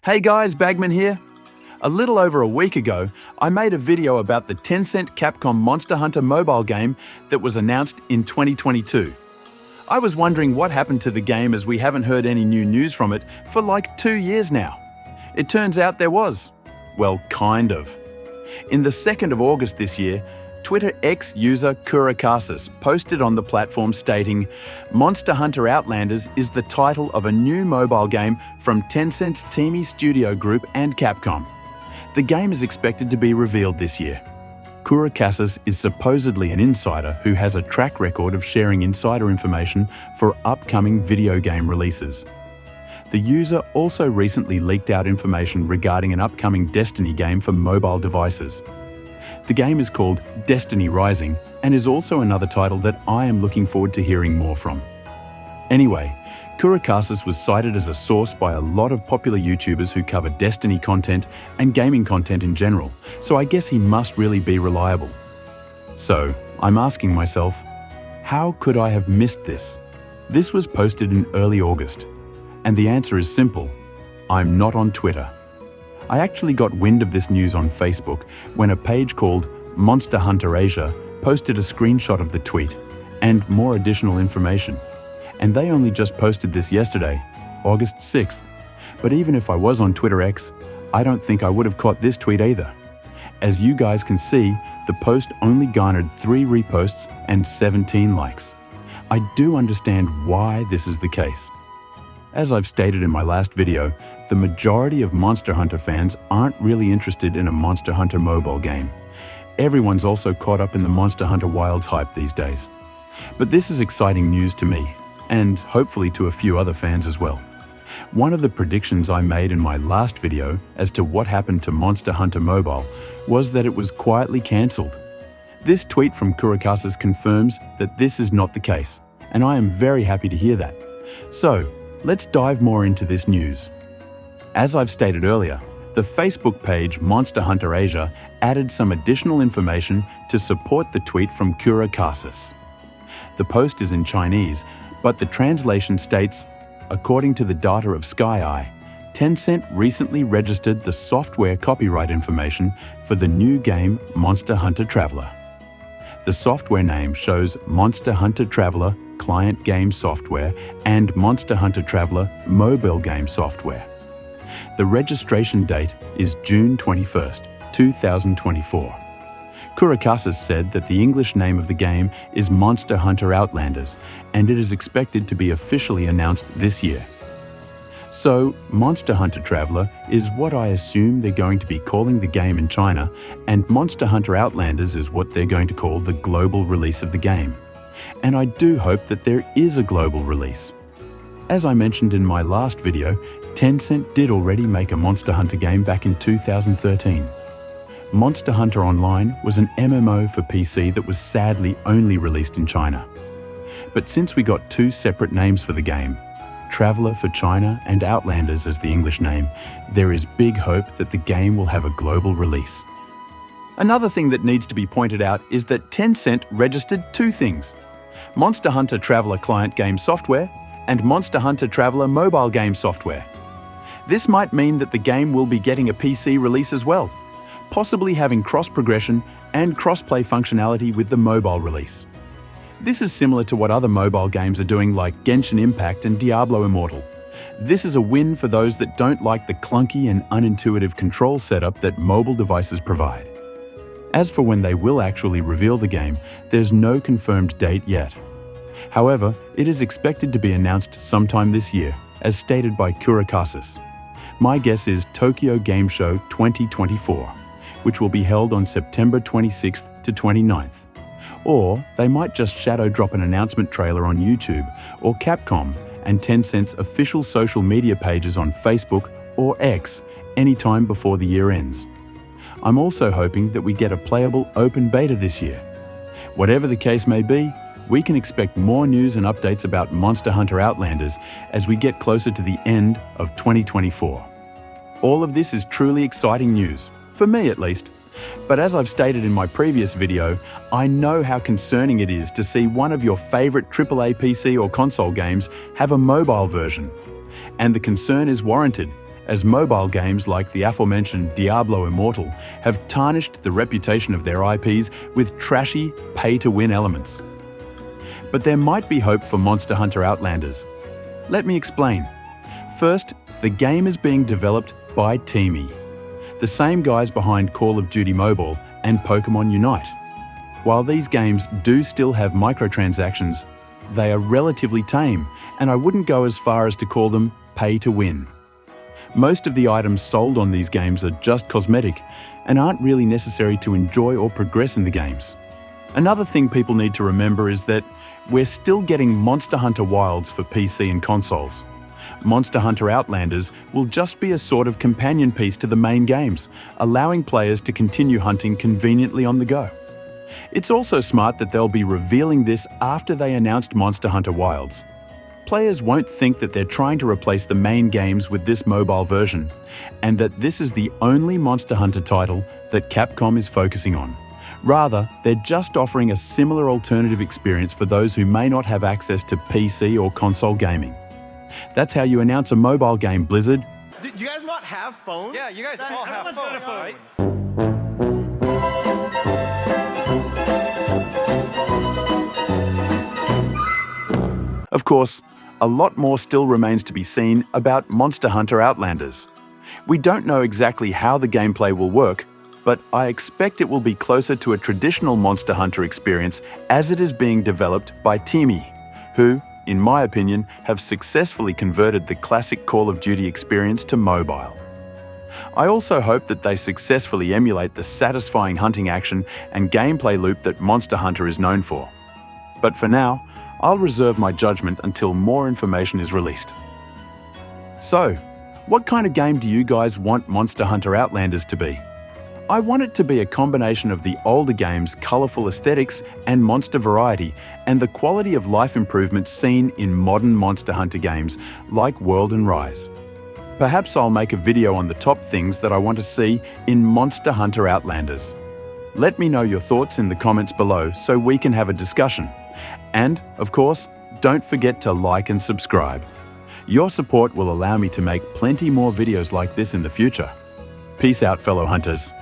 Hey guys, Bagman here. A little over a week ago, I made a video about the Tencent Capcom Monster Hunter Mobile game that was announced in 2022. I was wondering what happened to the game as we haven't heard any new news from it for like 2 years now. It turns out there was. Well, kind of. In the 2nd of August this year, Twitter X user Kurakasis posted on the platform stating, "Monster Hunter Outlanders is the title of a new mobile game from Tencent's Teamy Studio Group and Capcom. The game is expected to be revealed this year." Kurakasis is supposedly an insider who has a track record of sharing insider information for upcoming video game releases. The user also recently leaked out information regarding an upcoming Destiny game for mobile devices. The game is called Destiny Rising and is also another title that I am looking forward to hearing more from. Anyway, Kurakasis was cited as a source by a lot of popular YouTubers who cover Destiny content and gaming content in general, so I guess he must really be reliable. So, I'm asking myself, how could I have missed this? This was posted in early August, and the answer is simple: I'm not on Twitter. I actually got wind of this news on Facebook when a page called Monster Hunter Asia posted a screenshot of the tweet and more additional information. And they only just posted this yesterday, August 6th. But even if I was on Twitter X, I don't think I would have caught this tweet either. As you guys can see, the post only garnered 3 reposts and 17 likes. I do understand why this is the case. As I've stated in my last video, the majority of Monster Hunter fans aren't really interested in a Monster Hunter mobile game. Everyone's also caught up in the Monster Hunter Wilds hype these days. But this is exciting news to me, and hopefully to a few other fans as well. One of the predictions I made in my last video as to what happened to Monster Hunter Mobile was that it was quietly cancelled. This tweet from Kurakasis confirms that this is not the case, and I am very happy to hear that. So, let's dive more into this news. As I've stated earlier, the Facebook page Monster Hunter Asia added some additional information to support the tweet from Kurakasis. The post is in Chinese, but the translation states, according to the data of SkyEye, Tencent recently registered the software copyright information for the new game Monster Hunter Traveler. The software name shows Monster Hunter Traveler client game software and Monster Hunter Traveler mobile game software. The registration date is June 21st, 2024. Kurakasis said that the English name of the game is Monster Hunter Outlanders, and it is expected to be officially announced this year. So, Monster Hunter Traveler is what I assume they're going to be calling the game in China, and Monster Hunter Outlanders is what they're going to call the global release of the game. And I do hope that there is a global release. As I mentioned in my last video, Tencent did already make a Monster Hunter game back in 2013. Monster Hunter Online was an MMO for PC that was sadly only released in China. But since we got 2 separate names for the game, Traveler for China and Outlanders as the English name, there is big hope that the game will have a global release. Another thing that needs to be pointed out is that Tencent registered 2 things: Monster Hunter Traveler client game software and Monster Hunter Traveler mobile game software. This might mean that the game will be getting a PC release as well, possibly having cross-progression and cross-play functionality with the mobile release. This is similar to what other mobile games are doing like Genshin Impact and Diablo Immortal. This is a win for those that don't like the clunky and unintuitive control setup that mobile devices provide. As for when they will actually reveal the game, there's no confirmed date yet. However, it is expected to be announced sometime this year, as stated by Kurakasis. My guess is Tokyo Game Show 2024, which will be held on September 26th to 29th. Or they might just shadow drop an announcement trailer on YouTube or Capcom and Tencent's official social media pages on Facebook or X anytime before the year ends. I'm also hoping that we get a playable open beta this year. Whatever the case may be, we can expect more news and updates about Monster Hunter Outlanders as we get closer to the end of 2024. All of this is truly exciting news, for me at least. But as I've stated in my previous video, I know how concerning it is to see one of your favorite AAA PC or console games have a mobile version. And the concern is warranted, as mobile games like the aforementioned Diablo Immortal have tarnished the reputation of their IPs with trashy, pay-to-win elements. But there might be hope for Monster Hunter Outlanders. Let me explain. First, the game is being developed by Teamy, the same guys behind Call of Duty Mobile and Pokemon Unite. While these games do still have microtransactions, they are relatively tame, and I wouldn't go as far as to call them pay-to-win. Most of the items sold on these games are just cosmetic and aren't really necessary to enjoy or progress in the games. Another thing people need to remember is that we're still getting Monster Hunter Wilds for PC and consoles. Monster Hunter Outlanders will just be a sort of companion piece to the main games, allowing players to continue hunting conveniently on the go. It's also smart that they'll be revealing this after they announced Monster Hunter Wilds. Players won't think that they're trying to replace the main games with this mobile version, and that this is the only Monster Hunter title that Capcom is focusing on. Rather, they're just offering a similar alternative experience for those who may not have access to PC or console gaming. That's how you announce a mobile game, Blizzard. Do you guys not have phones? Yeah, you guys all have phones, right? Of course, a lot more still remains to be seen about Monster Hunter Outlanders. We don't know exactly how the gameplay will work, but I expect it will be closer to a traditional Monster Hunter experience as it is being developed by Teamy, who, in my opinion, have successfully converted the classic Call of Duty experience to mobile. I also hope that they successfully emulate the satisfying hunting action and gameplay loop that Monster Hunter is known for. But for now, I'll reserve my judgment until more information is released. So, what kind of game do you guys want Monster Hunter Outlanders to be? I want it to be a combination of the older game's colourful aesthetics and monster variety, and the quality of life improvements seen in modern Monster Hunter games like World and Rise. Perhaps I'll make a video on the top things that I want to see in Monster Hunter Outlanders. Let me know your thoughts in the comments below so we can have a discussion. And, of course, don't forget to like and subscribe. Your support will allow me to make plenty more videos like this in the future. Peace out, fellow hunters.